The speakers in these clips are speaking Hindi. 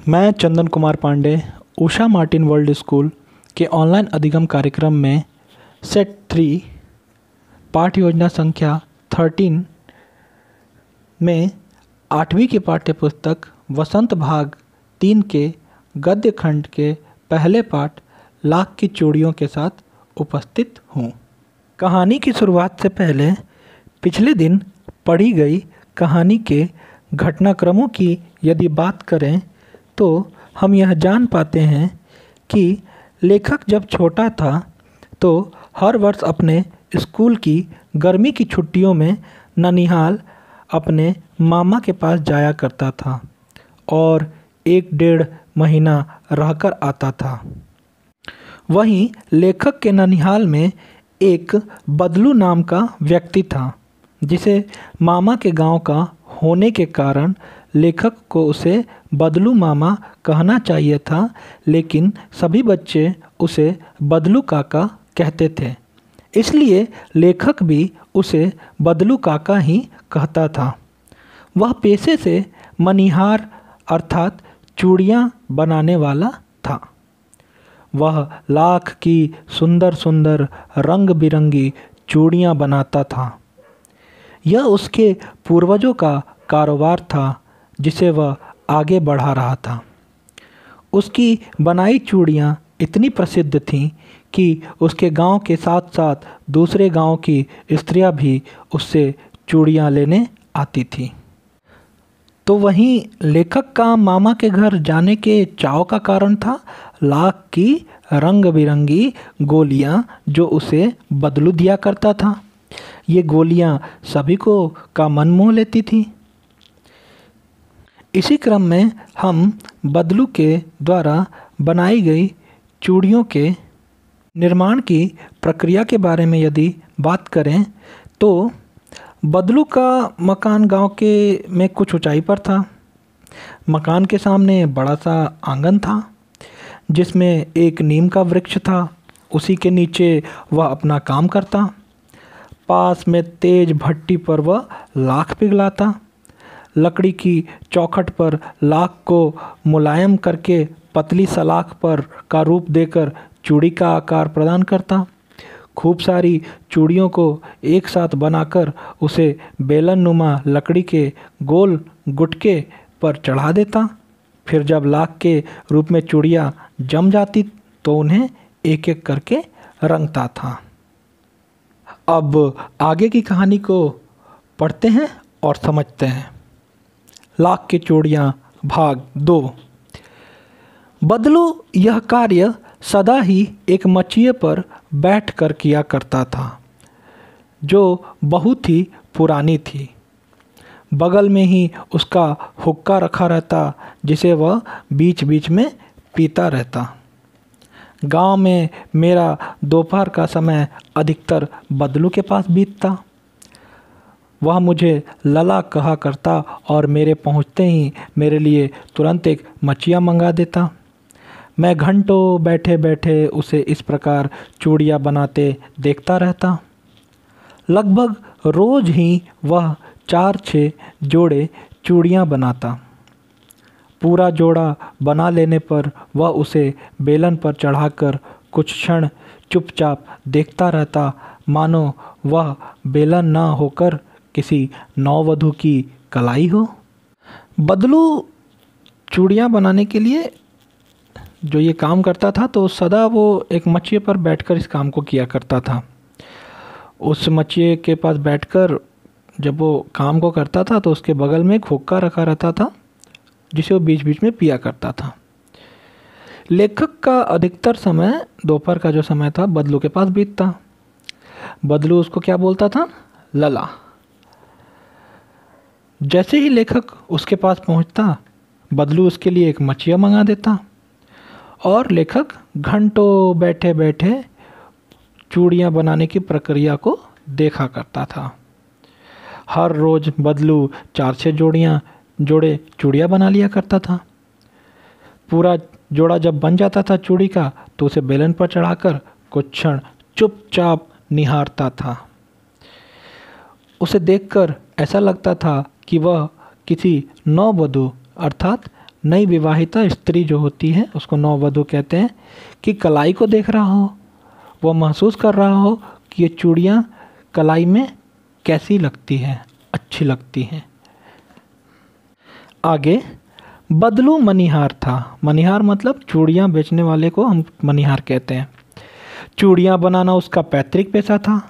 मैं Chandan Kumar Pandey Usha Martin world school के ऑनलाइन अधिगम कार्यक्रम में सेट 3 पाठ योजना संख्या 13 में 8वीं की पाठ्यपुस्तक वसंत भाग 3 के गद्य खंड के पहले पाठ लाख की चूड़ियों के साथ उपस्थित हूँ। कहानी की शुरुआत से पहले पिछले दिन पढ़ी गई कहानी के घटनाक्रमों की यदि बात करें तो हम यह जान पाते हैं कि लेखक जब छोटा था तो हर वर्ष अपने स्कूल की गर्मी की छुट्टियों में ननिहाल अपने मामा के पास जाया करता था और 1-1.5 महीना रहकर आता था। वहीं लेखक के ननिहाल में एक बदलू नाम का व्यक्ति था जिसे मामा के गांव का होने के कारण लेखक को उसे बदलू मामा कहना चाहिए था, लेकिन सभी बच्चे उसे बदलू काका कहते थे, इसलिए लेखक भी उसे बदलू काका ही कहता था। वह पेशे से मनिहार अर्थात चूड़ियाँ बनाने वाला था। वह लाख की सुंदर सुंदर रंग बिरंगी चूड़ियाँ बनाता था। यह उसके पूर्वजों का कारोबार था जिसे वह आगे बढ़ा रहा था। उसकी बनाई चूड़ियाँ इतनी प्रसिद्ध थीं कि उसके गांव के साथ साथ दूसरे गांव की स्त्रियां भी उससे चूड़ियाँ लेने आती थीं। तो वहीं लेखक का मामा के घर जाने के चाव का कारण था लाख की रंग बिरंगी गोलियां जो उसे बदलू दिया करता था। ये गोलियां सभी को का मन मोह लेती थी। इसी क्रम में हम बदलू के द्वारा बनाई गई चूड़ियों के निर्माण की प्रक्रिया के बारे में यदि बात करें तो बदलू का मकान गांव के में कुछ ऊंचाई पर था। मकान के सामने बड़ा सा आंगन था जिसमें एक नीम का वृक्ष था। उसी के नीचे वह अपना काम करता। पास में तेज भट्टी पर वह लाख पिघलाता। लकड़ी की चौखट पर लाख को मुलायम करके पतली सलाख पर का रूप देकर चूड़ी का आकार प्रदान करता। खूब सारी चूड़ियों को एक साथ बनाकर उसे बेलन नुमा लकड़ी के गोल गुटके पर चढ़ा देता। फिर जब लाख के रूप में चूड़ियाँ जम जाती तो उन्हें एक एक करके रंगता था। अब आगे की कहानी को पढ़ते हैं और समझते हैं। लाख की चूड़ियाँ भाग 2। बदलू यह कार्य सदा ही एक मचिए पर बैठकर किया करता था जो बहुत ही पुरानी थी। बगल में ही उसका हुक्का रखा रहता जिसे वह बीच बीच में पीता रहता। गांव में मेरा दोपहर का समय अधिकतर बदलू के पास बीतता। वह मुझे लला कहा करता और मेरे पहुंचते ही मेरे लिए तुरंत एक मचिया मंगा देता। मैं घंटों बैठे बैठे उसे इस प्रकार चूड़ियाँ बनाते देखता रहता। लगभग रोज़ ही वह 4-6 जोड़े चूड़ियाँ बनाता। पूरा जोड़ा बना लेने पर वह उसे बेलन पर चढ़ाकर कुछ क्षण चुपचाप देखता रहता, मानो वह बेलन ना होकर किसी नववधू की कलाई हो। बदलू चूड़ियाँ बनाने के लिए जो ये काम करता था तो सदा वो एक मचिए पर बैठकर इस काम को किया करता था। उस मचिए के पास बैठकर जब वो काम को करता था तो उसके बगल में एक हुक्का रखा रहता था जिसे वो बीच बीच में पिया करता था। लेखक का अधिकतर समय दोपहर का जो समय था बदलू के पास बीतता। बदलू उसको क्या बोलता था? लला। जैसे ही लेखक उसके पास पहुंचता बदलू उसके लिए एक मचिया मंगा देता और लेखक घंटों बैठे बैठे चूड़ियाँ बनाने की प्रक्रिया को देखा करता था। हर रोज़ बदलू 4-6 जोड़े चूड़ियाँ बना लिया करता था। पूरा जोड़ा जब बन जाता था चूड़ी का तो उसे बेलन पर चढ़ाकर कुछ क्षण चुपचाप निहारता था। उसे देखकर ऐसा लगता था कि वह किसी नववधू अर्थात नई विवाहिता स्त्री जो होती है उसको नववधू कहते हैं कि कलाई को देख रहा हो, वो महसूस कर रहा हो कि ये चूड़ियाँ कलाई में कैसी लगती हैं, अच्छी लगती हैं। आगे बदलू मनिहार था। मनिहार मतलब चूड़ियाँ बेचने वाले को हम मनिहार कहते हैं। चूड़ियाँ बनाना उसका पैतृक पेशा था,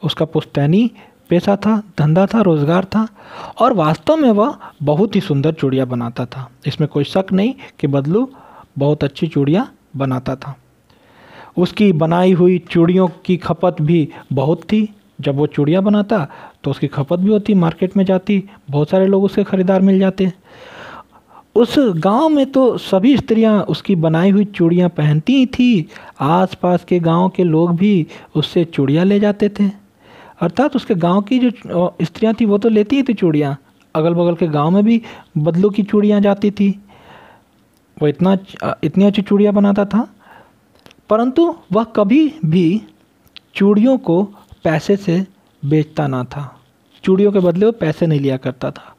उसका पुश्तैनी पेशा था, धंधा था, रोज़गार था और वास्तव में वह बहुत ही सुंदर चूड़ियाँ बनाता था। इसमें कोई शक नहीं कि बदलू बहुत अच्छी चूड़ियाँ बनाता था। उसकी बनाई हुई चूड़ियों की खपत भी बहुत थी। जब वो चूड़ियाँ बनाता तो उसकी खपत भी होती, मार्केट में जाती, बहुत सारे लोग उसके खरीदार मिल जाते। उस गांव में तो सभी स्त्रियां उसकी बनाई हुई चूड़ियाँ पहनती ही थी। आसपास के गांव के लोग भी उससे चूड़ियाँ ले जाते थे। अर्थात उसके गांव की जो स्त्रियां थी वो तो लेती ही थी चूड़ियाँ, अगल बगल के गांव में भी बदलू की चूड़ियाँ जाती थी। वो इतनी अच्छी चूड़ियाँ बनाता था, परंतु वह कभी भी चूड़ियों को पैसे से बेचता ना था। चूड़ियों के बदले वो पैसे नहीं लिया करता था।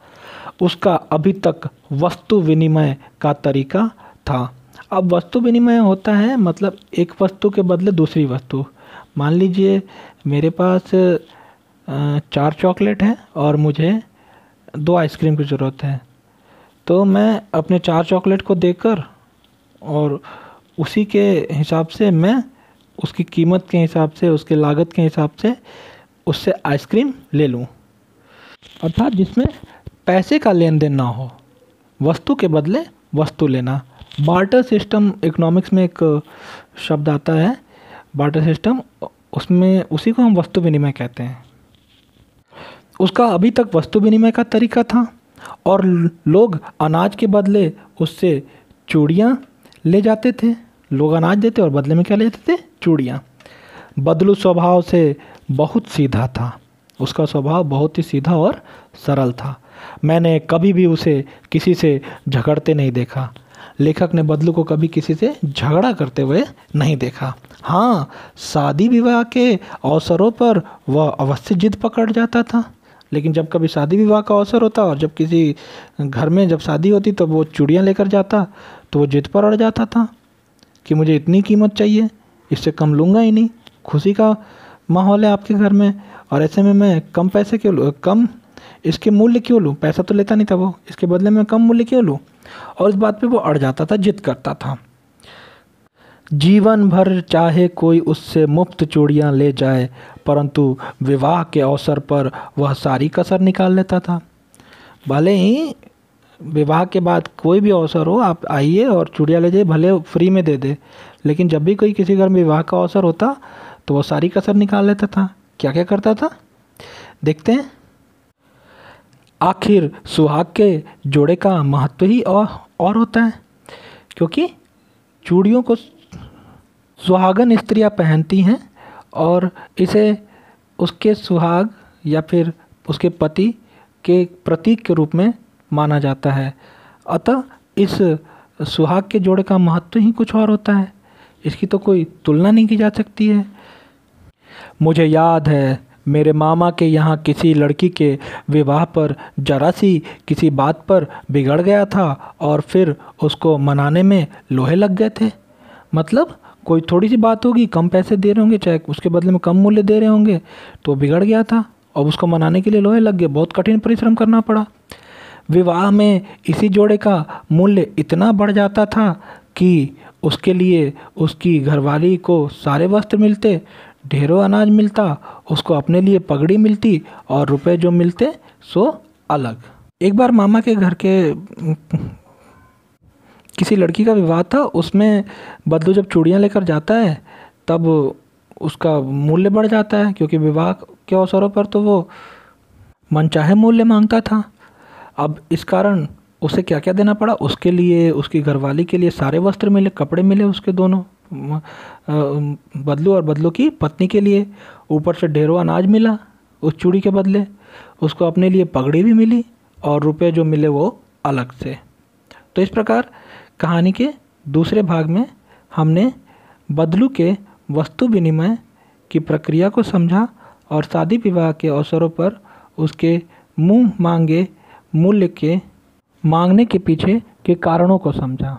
उसका अभी तक वस्तु विनिमय का तरीका था। अब वस्तु विनिमय होता है मतलब एक वस्तु के बदले दूसरी वस्तु। मान लीजिए मेरे पास 4 चॉकलेट हैं और मुझे 2 आइसक्रीम की ज़रूरत है, तो मैं अपने 4 चॉकलेट को देकर और उसी के हिसाब से मैं उसकी कीमत के हिसाब से, उसके लागत के हिसाब से उससे आइसक्रीम ले लूँ। अर्थात जिसमें पैसे का लेन देन ना हो, वस्तु के बदले वस्तु लेना। बार्टर सिस्टम इकोनॉमिक्स में एक शब्द आता है, बार्टर सिस्टम, उसमें उसी को हम वस्तु विनिमय कहते हैं। उसका अभी तक वस्तु विनिमय का तरीका था और लोग अनाज के बदले उससे चूड़ियाँ ले जाते थे। लोग अनाज देते और बदले में क्या ले जाते थे? चूड़ियाँ। बदलू स्वभाव से बहुत सीधा था। उसका स्वभाव बहुत ही सीधा और सरल था। मैंने कभी भी उसे किसी से झगड़ते नहीं देखा। लेखक ने बदलू को कभी किसी से झगड़ा करते हुए नहीं देखा। हाँ, शादी विवाह के अवसरों पर वह अवश्य जिद पकड़ जाता था, लेकिन जब कभी शादी विवाह का अवसर होता और जब किसी घर में जब शादी होती तो वो चूड़ियाँ लेकर जाता तो वो जिद पर अड़ जाता था कि मुझे इतनी कीमत चाहिए, इससे कम लूँगा ही नहीं। खुशी का माहौल है आपके घर में और ऐसे में मैं कम पैसे क्यों लूँ, कम इसके मूल्य क्यों लूँ? पैसा तो लेता नहीं था वो, इसके बदले में कम मूल्य क्यों लूँ? और इस बात पे वो अड़ जाता था, जिद करता था। जीवन भर चाहे कोई उससे मुफ्त चूड़ियाँ ले जाए, परंतु विवाह के अवसर पर वह सारी कसर निकाल लेता था। भले ही विवाह के बाद कोई भी अवसर हो, आप आइए और चूड़ियाँ ले जाइए, भले फ्री में दे दे, लेकिन जब भी कोई किसी घर में विवाह का अवसर होता तो वो सारी कसर निकाल लेता था। क्या क्या करता था देखते हैं। आखिर सुहाग के जोड़े का महत्व ही और होता है, क्योंकि चूड़ियों को सुहागन स्त्रियां पहनती हैं और इसे उसके सुहाग या फिर उसके पति के प्रतीक के रूप में माना जाता है। अतः इस सुहाग के जोड़े का महत्व ही कुछ और होता है, इसकी तो कोई तुलना नहीं की जा सकती है। मुझे याद है मेरे मामा के यहाँ किसी लड़की के विवाह पर जरा सी किसी बात पर बिगड़ गया था और फिर उसको मनाने में लोहे लग गए थे। मतलब कोई थोड़ी सी बात होगी, कम पैसे दे रहे होंगे, चाहे उसके बदले में कम मूल्य दे रहे होंगे, तो बिगड़ गया था और उसको मनाने के लिए लोहे लग गए। बहुत कठिन परिश्रम करना पड़ा। विवाह में इसी जोड़े का मूल्य इतना बढ़ जाता था कि उसके लिए उसकी घरवाली को सारे वस्त्र मिलते, ढेरों अनाज मिलता, उसको अपने लिए पगड़ी मिलती और रुपए जो मिलते सो अलग। एक बार मामा के घर के किसी लड़की का विवाह था, उसमें बदलू जब चूड़ियाँ लेकर जाता है तब उसका मूल्य बढ़ जाता है, क्योंकि विवाह के अवसरों पर तो वो मनचाहे मूल्य मांगता था। अब इस कारण उसे क्या क्या देना पड़ा, उसके लिए, उसकी घरवाली के लिए सारे वस्त्र मिले, कपड़े मिले उसके दोनों, बदलू और बदलू की पत्नी के लिए, ऊपर से ढेरों अनाज मिला उस चूड़ी के बदले, उसको अपने लिए पगड़ी भी मिली और रुपए जो मिले वो अलग से। तो इस प्रकार कहानी के दूसरे भाग में हमने बदलू के वस्तु विनिमय की प्रक्रिया को समझा और शादी विवाह के अवसरों पर उसके मुंह मांगे मूल्य के मांगने के पीछे के कारणों को समझा।